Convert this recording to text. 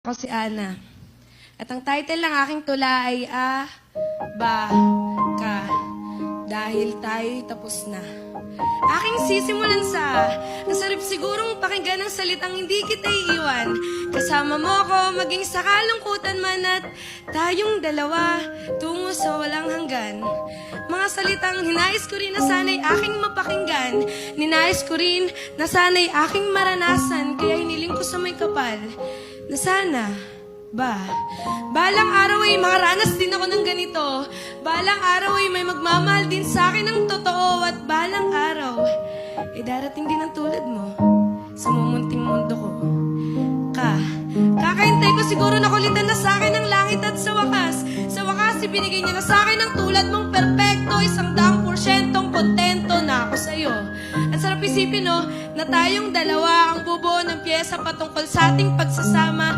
Ako si Ana. At ang title ng aking tula ay Ba, Ka, Dahil Tayo'y Tapos Na. Aking sisimulan nasarap sigurong pakinggan ang salitang hindi kita iiwan. Kasama mo ko, maging sa kalungkutan man at tayong dalawa tungo sa walang hanggan. Mga salitang hinais ko rin na sana'y aking mapakinggan. Ninais ko rin na sana'y aking maranasan. Kaya hiniling ko sa may kapal na sana, balang araw ay makaranas din ako ng ganito. Balang araw ay may magmamahal din sa akin ng totoo. At balang araw, darating din ang tulad mo sa mumunting mundo ko. Kakahintay ko siguro na kulitan na sa akin ng langit at sa wakas, ibinigay niya na sa akin ng tulad mong perpekto. 100% kontento na ako sa'yo. Ang sarap isipin, no, na tayong dalawa ang bubuo ng pyesa patungkol sa ating pagsasama.